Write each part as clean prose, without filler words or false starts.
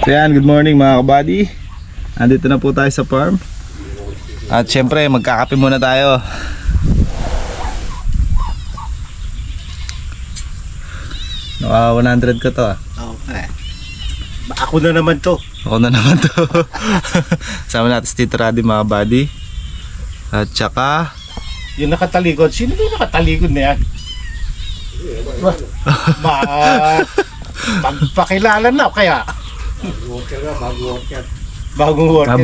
So yan, good morning mga kabady. Andito na po tayo sa farm. At syempre, magkakape muna tayo. Naka 100 ka to ah. Okay. Ako na naman to. Ako na naman to. Sama natin si Tito Raddy mga kabady. At saka Yung nakatalikod. Sino yung nakatalikod na yan? Pagpakilala na kaya. Bagong worker.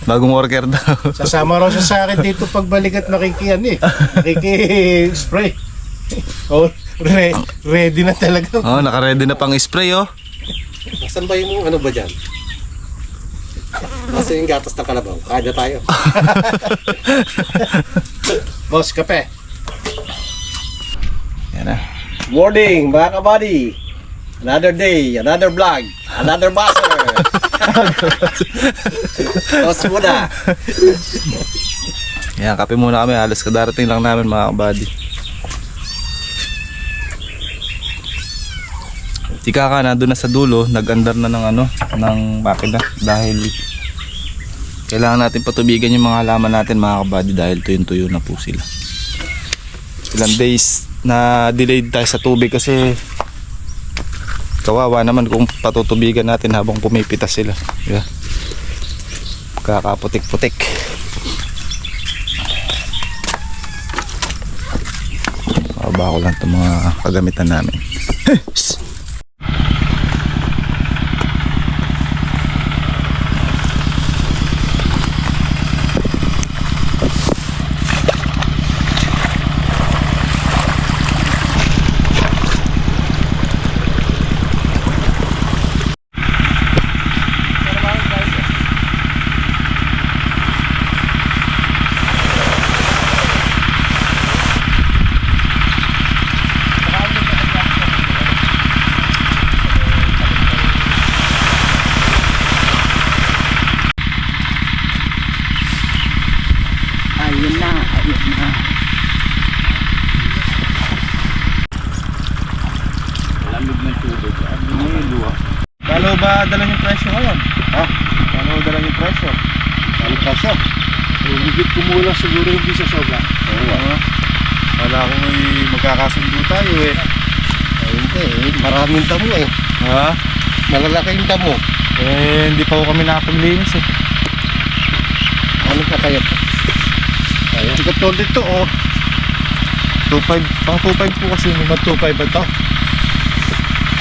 bagong worker daw. Sasama raw siya sa akin dito pagbalik at nakikian eh. Nakiki-spray. Oh, ready na talaga. Oh, naka-ready na pang spray oh. Nasaan ba yung ano ba dyan? Kasi yung gatas ng kalabaw. Kada tayo. Boss, kape. Yan na. Morning mga kabady. Another day, another vlog, another master. Tos muna. Yan, kape muna kami. Halos kadarating lang namin mga kabady. Si Kaka nandun na sa dulo, nag-andar na ng ano, ng makina dahil kailangan natin patubigan yung mga halaman natin mga kabady dahil tuyong-tuyo na po sila. Ilang days na delayed tayo sa tubig kasi kawawa naman kung patutubigan natin habang pumipitas sila. Yeah. Kakaputik-putik. Babako lang itong mga kagamitan namin. Kalo ba dala yung presyo ngayon? Ha? Kalo dala yung presyo? Ano presyo? Higit kumulang siguro hindi sa sobra. Oo. Wala ko may magkakasundo tayo eh. Ay, hindi eh. Maraming damo eh. Ha? Malalaki yung damo. Eh, hindi pa ko kami nakapaglinis eh. Ano pa kaya? Ay, ang katulad dito oh. 2.5, pang 2.5 po kasi may mag 2.5 ba to?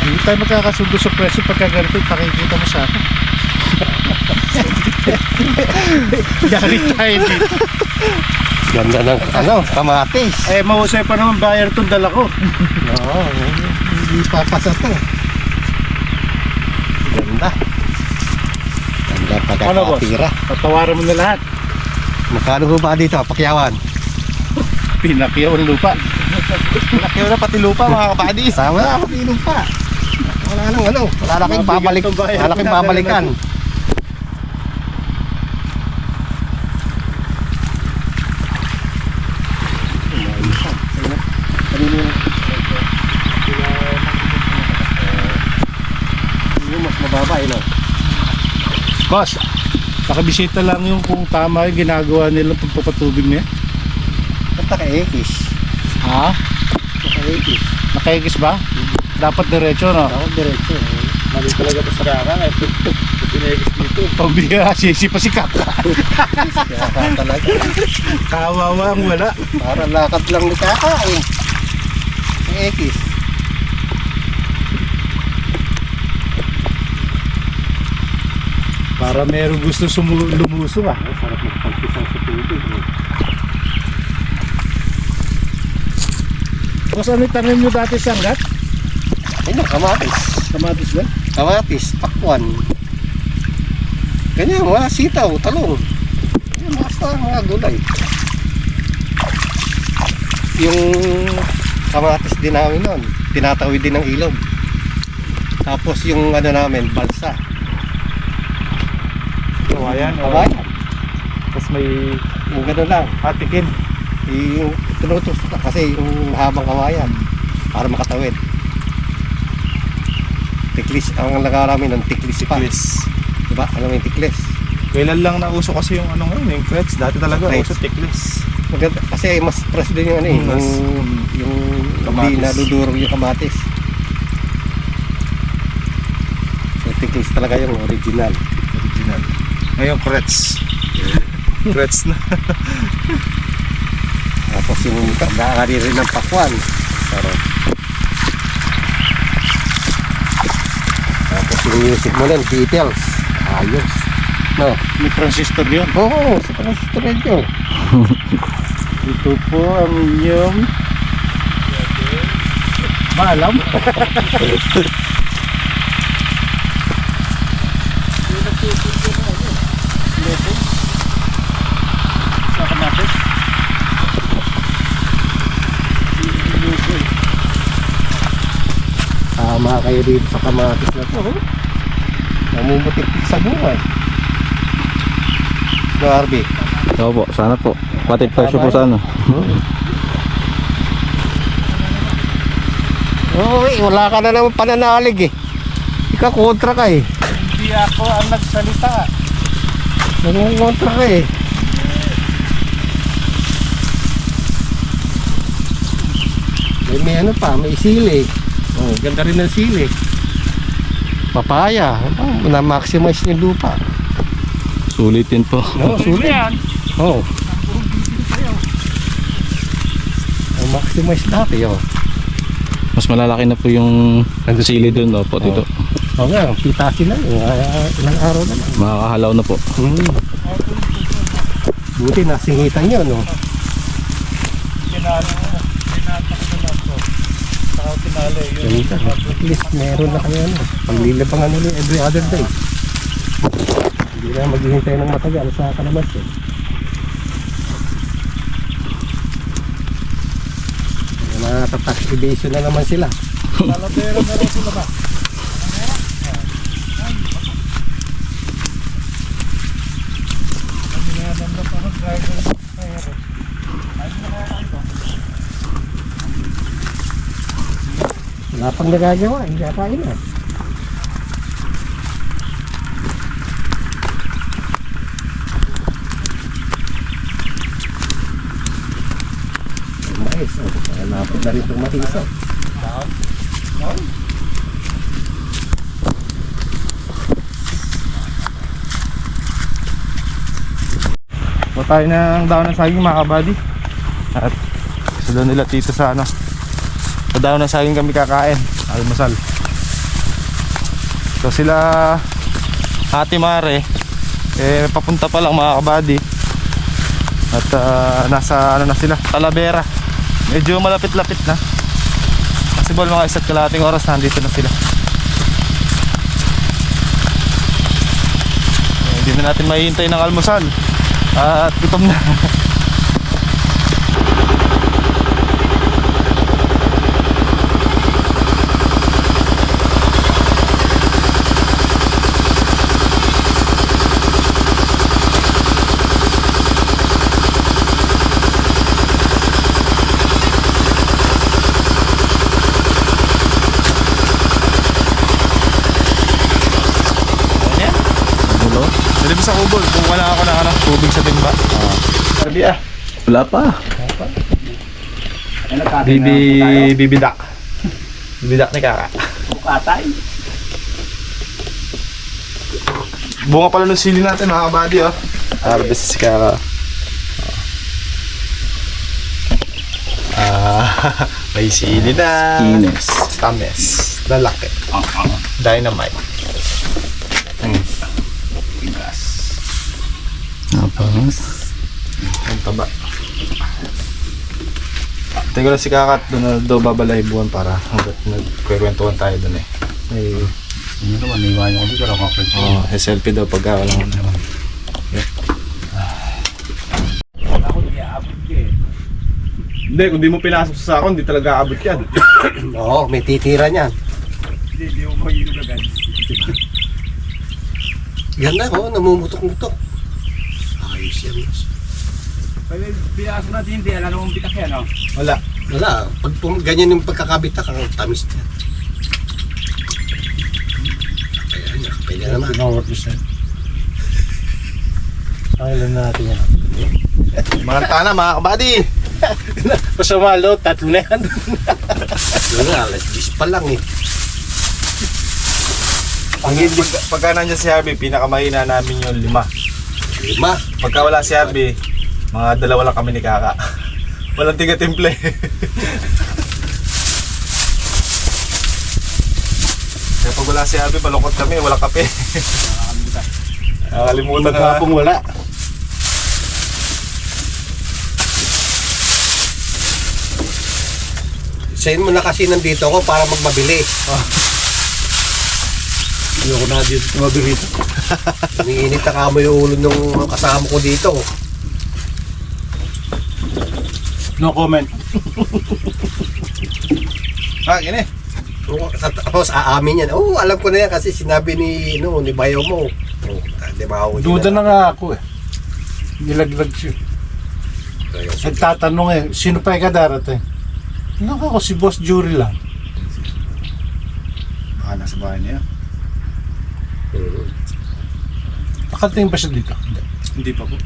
Hindi tayo magkakasundo sa presyo pagka ganito, pakikita mo sa akin. Yari tayo dito. Ganda ng ano, kamatis. Eh, mahusay pa naman bayar itong dala ko. Oo, hindi papasa to. Ganda. Ganda Ano, boss? pagkakatira. Patawaran mo na lahat. Magkano ba dito? Pakyawan. Pinakyaw ang lupa. Pinakyaw na pati lupa mga kapadi. Sama na, pag-inom pa. Wala nang ano, wala na kayong babalik. Wala kayong babalikan. Yung mas mababa, no? Boss, nakabisita lang yung kung tama yung ginagawa nilang pagpapatubig niya. Punta kay Ekis. Ha? Punta kay Ekis. Nakaikis ba? Dapat diretso, no? Ako diretso. Mali talaga ito sa rara. Pinagis dito. Pambiga, sisi pa si Kaka. Kaya talaga. Kawawa ang wala. Para lakad lang ni Kaka eh. Kay Ekis. Para meron gusto lumusong ah. Sarap magpagpisang sa tubig. Boss, ano yung tanim nyo dati sa hanggat? Ayun, kamatis. Kamatis ba? Kamatis, pakwan. Ganyan, mga sitaw, talong. Yan, basta mga gulay. Yung kamatis din namin nun, tinatawid din ng ilog. Tapos yung ano namin, balsa. Kawayan. Kawayan. Tapos may Yung gano'n lang. patikin. Yung tinutusok na, kasi yung habang kawayan para makatawid. Para makatawid. Yung ano namin, balsa. Yung kamatis din namin nun, tinatawid din ng ilog. Tapos yung ano namin, balsa. Kawayan. Kawayan. Tapos may ugano lang, patikin. Yung tinutusok kasi yung habang kawayan para makatawid. 5 Tiklis, ang nakarami ng tiklis pa. Tiklis. Diba? Alam mo yung tiklis? Kailan lang nauso kasi yung ano ngayon, yung crepes. Dati talaga Crepes. uso tiklis. Maganda, kasi mas fresh din yung ano eh, Mas, yung kamatis. hindi nadudurog yung kamatis. So tiklis talaga yung original. Original. Ngayon, crepes. Crepes na. Tapos yung nakakari rin ng pakwan. Pero, tapos yung music mo lang, Beatles. Ayos. No? May transistor yun. Oo, sa transistor radio. Ito po ang inyong maalam. Sa kamatis. Tama kayo dito sa kamatis na to. Namumutik-tik sa buhay. No, Arby? Oo po, sana po. Patid presyo po sana. Oo, wala ka na naman pananalig eh. Ikaw kontra ka eh. Hindi ako ang nagsalita. Nangungontra ka eh. May ano pa, may sili. Oh, ganda rin ng sili. Papaya, na-maximize yung lupa. Sulitin po. No, sulit. Oh. Na-maximize dati, oh. Mas malalaki na po yung sili doon, po dito. Oo nga, pitasin na yun. Ilang araw na lang. Makakahalaw na po. Buti nasingitan yun, no? Tinalo ko na. Tinatak ko na ito. Saka tinalo yun. Ganito, at least meron na kayo, ano. Paglilibangan nila every other day. Hindi na maghihintay ng matagal sa kalamansi. Matatax evasion na naman sila. Talavera na rin sila ba? Wala pang nagagawa, hindi kakain na. Mais, malapit na rin itong matisa. Po tayo ng daon ng saging mga kabady. At gusto daw nila tito sa ano. Sa daon ng saging kami kakain. Almusal. So sila Ate Mare papunta pa lang mga kabady. At nasa ano na sila, Talavera. Medyo malapit-lapit na. Possible mga isa't kalahating oras nandito na sila. Hindi na natin mahihintay ng almusal. At gutom na. Dali sa kubol, kung wala ako ng tubig sa timba. Sabi ah. Wala pa. Bibidak. Bibidak ni Kaka. Bukatay. Bunga pala ng sili natin mga kabady, oh. Harvest si Kaka. May sili na. Ines. Tamis. Lalaki. Dynamite. Ang taba. Tingnan lang si Kakat doon na daw babalahibuan para hanggat nagkwekwentuhan tayo doon eh. Hindi naman, naiwan ko dito lang ako. Oo, selfie daw pagka walang ano. Ako niyaabot eh. Hindi, kung di mo pinasok sa sakon, di talaga aabot yan. Oo, may titira niyan. Hindi mo magiging agad. Ganda ko, namumutok-mutok. Ayos yan. Pag binaso natin hindi, alam mong bitak yan, no? Wala. Wala, pag ganyan yung pagkakabitak, ang tamis niya. naman. Pinawat ko sa'yo. Pangilan natin yan. Mga na mga kabady. Pasama lo, 3 na yan. Yun nga, alas 10 pa lang eh. Pagka nandiyan si Harvey, pinakamahina namin yung 5. 5. Pagka wala si Harvey, mga 2 lang kami ni Kaka. Walang tiga-timple. Kaya pag wala si Harvey, malungkot kami, walang kape. Nakalimutan na. Magkapong wala. Sayin mo na kasi nandito ako para magmabili. Hindi ako na dito mabirito. Iniinit na kamo yung ulo ng kasama ko dito. No comment. Gini. Tapos aamin yan. Oh, alam ko na yan kasi sinabi ni Bayo mo. Oh, di ba ako Duda na nga ako eh. Nilaglag siya. Nagtatanong eh, sino pa yung kadarating? Naku ako, si Boss Jury lang. Baka nasa bahay niya. Nakatingin pa siya dito? Hindi pa po.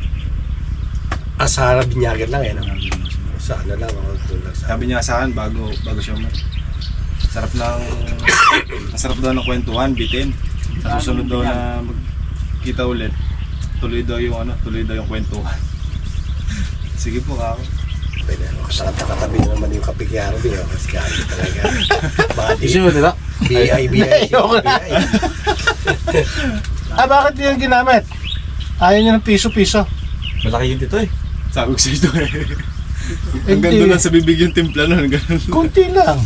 Asara binyagan lang eh. No? Sa ano lang ako tulad sa. Sabi niya sa akin bago siya masarap daw ng kwentuhan, bitin. Sa susunod daw na magkita ulit, tuloy daw yung kwentuhan. Sige po ako. Pwede ako kasakatabi naman yung kapikyaro niya kasi kaya talaga. Body. Gusto mo diba? BI. Bakit yun ginamit? Ayaw niya ng piso-piso. Malaki yun dito eh. Sabi ko sa ito eh. Hanggang doon lang sa bibig yung timpla nun. Kunti lang.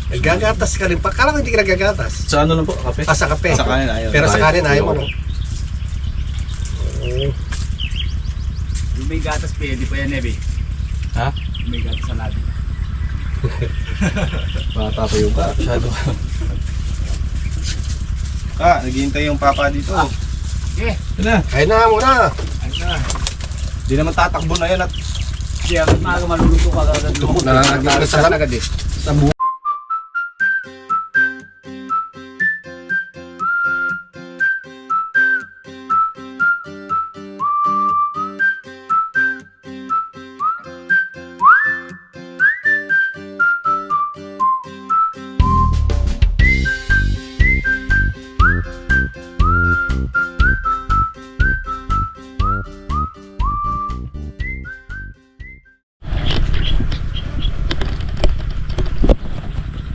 Gagatas ka rin. Kala ko hindi ka nagagatas. Sa ano lang po? Kape? Sa kape. Sa kanin ayaw. Pero sa kanin ayaw mo. No? Yung may gatas pa di pa yan, Ebe. Ha? Yung may gatas sa labi. Bata pa yung bata. Masyado. Naghihintay yung papa dito. Okay. Yun na. Kain na muna. Ayun na. Di naman tatakbo na yan at Hindi, agad maaga maluluto ka agad. Nalagyan sa agad eh. Sa buhay.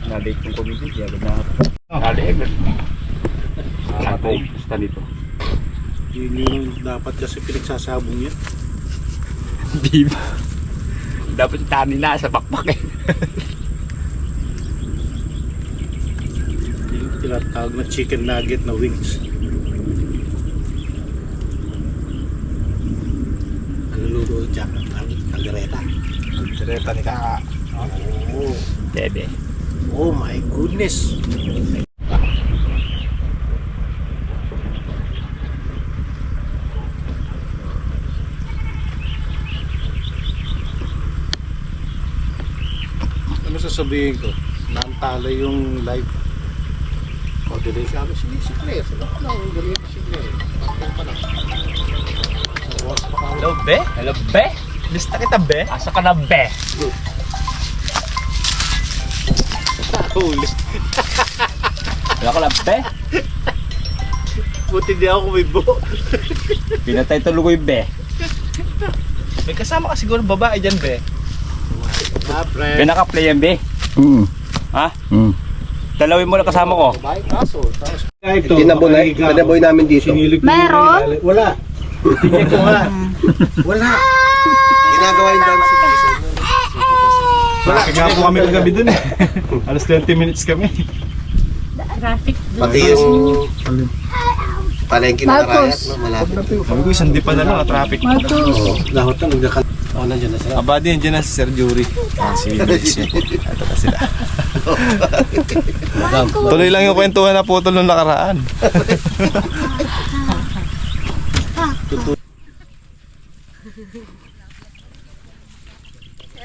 Nalik yung komedi, di agad na. Nalik. Ako, basta dito. Yun yung dapat kasi pinagsasabong yan. Di ba? Dapat tani na sa bakbak eh. Yung tinatawag na chicken nugget na wings. Ano luto dyan? Kaldereta. Direta ni Kaka. Oh. Bebe. Oh my goodness. Ano sasabihin ko? Naantala yung live. O, dili sabi, sige, sige. Sila pa lang, dili, sige. Bakit pa lang. Nakuwas pa ka. Hello, be? Hello, be? Lista kita, be? Asa ka na, be? Huli. Wala ko lang, be? Buti di ako kumibo. Pinatay tuloy, be? May kasama ka siguro babae dyan, be? Pre. Be, naka-play yan, be? Ha? Dalawin mo na kasama ko. Babae kaso. Tapos, Tinaboy namin dito. Meron? Wala. Tingnan ko nga. Wala. Ginagawa yung dancing. Malaki nga po kami kagabi dun eh. Alas 20 minutes kami. Traffic. Pati yung palengke ng Arayat. Malapit. Sabi ko, isang dipa na lang at traffic. Lahot na nagdakal. Nandiyan na sila. Abadi, nandiyan na si Sir Jury. Si Vinicius niya po. Ito na sila. Tuloy lang yung kwentuhan na putol nung nakaraan.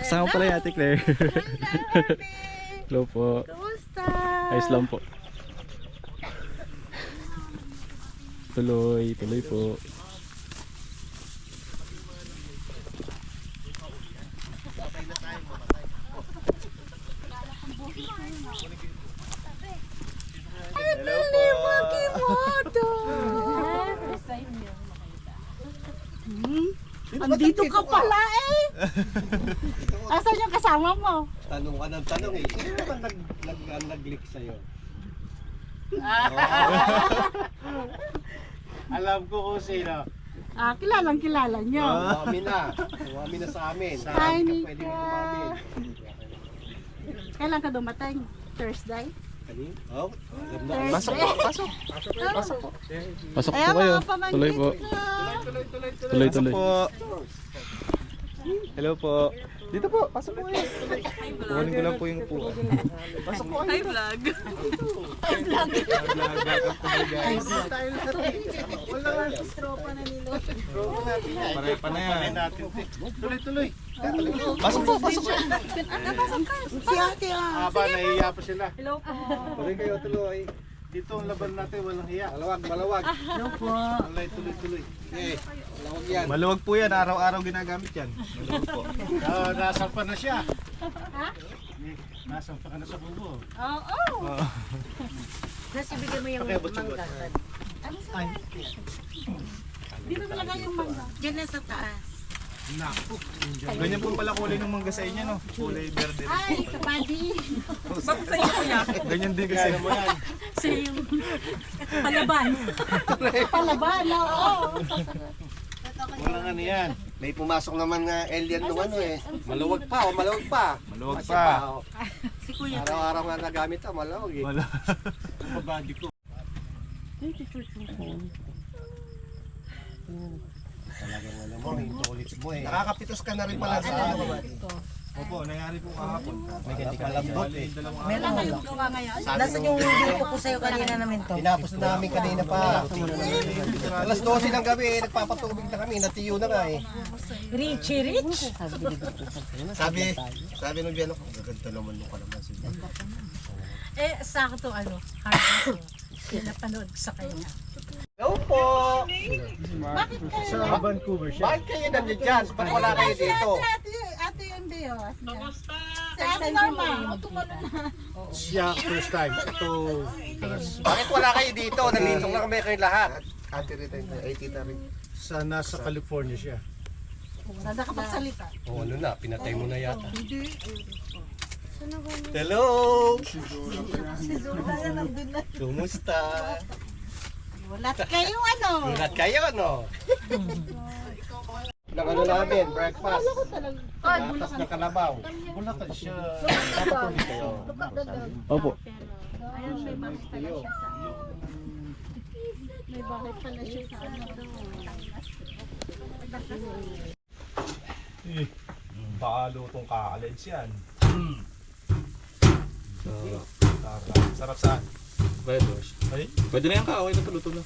Kasama pala yung Ate Claire. Hello po. Kumusta? Ayos lang po. tuloy. Tuloy po. Hello po. Andito ka pala eh. Asan yung kasama mo? Tanong ka ng tanong eh. Sino naman nag-leak sa'yo? Alam ko kung sino. Kilalang kilala nyo. Umami na. Umami na sa amin. Saan Hi, ka Nika. pwede umamin? Kailan ka dumating? Thursday? Kanin? Oh, alam na. Thursday. Pasok po Ayan kayo. mga pamangkin Tuloy po. ko. Tuloy, tuloy. Hello po. Dito po, pasok po kayo. Kukunin ko lang po yung upuan. Pasok po kayo. Hi vlog. Pareha pa na yan. Tuloy-tuloy. Pasok po, pasok po. Si ate Aba, nahihiya pa sila. Tuloy kayo, tuloy. Dito ang laban natin, walang hiya. Malawag, malawag. Alay, tuloy-tuloy. Eh, malawag yan. Maluwag po yan, araw-araw ginagamit yan. Maluwag po. Nasampa na siya. Nasampa ka na sa bubo. Oo. Kasi bigyan mo yung mangga. Dito talaga yung mangga. Diyan na sa taas. Ganyan po pala kulay ng mangga sa inyo, no? Kulay verde. Ay, kapadi. Ganyan din kasi. Sa yung palaban. Palaban, oo. Walang ano yan. May pumasok naman nga alien nung ano eh. Malawag pa, oh, malawag pa. Maluwag Kasi pa. oh. Si Kuya. Araw-araw nga nagamit ah, malawag eh. Wala. Kabady ko. Talagang alam mo, yung tulis mo eh. Nakakapitas ka na rin pala sa ano. Opo, nangyari po kahapon. May ganti ka lambot eh. Meron kayong gawa ngayon? Nasaan yung video ko sa'yo kanina namin to? Tinapos na namin kanina pa. Alas 12 ng gabi eh, nagpapatubig na kami, natiyo na nga eh. Richie Rich? Sabi nung biyano ko, gaganda naman nung kalaman sila. Sakto hard ko. Napanood sa kanya. Hello po! Bakit kayo? Sa Vancouver siya. Bakit kayo nandiyan dyan? Ba't wala kayo dito? Ate yung Beo. Si Ate Norma. Siya, first time. Ito, Bakit wala kayo dito? Nandito lang kami kayo lahat. Ate Rita, 80 na rin. nasa California siya. Nakakapagsalita. Oh, ano na, pinatay mo na yata. Hello! Kumusta? Wala kayo ano? Ingat kayo, no? Ng ano namin, breakfast. Gatas na kalabaw. Bulacan siya. Opo. Ayun, may bakit pala siya sa May bakit pala siya sa ano Baka lutong kaaleds yan. Sarap saan? Ay, pwede na yan ka. Okay na to, luto na.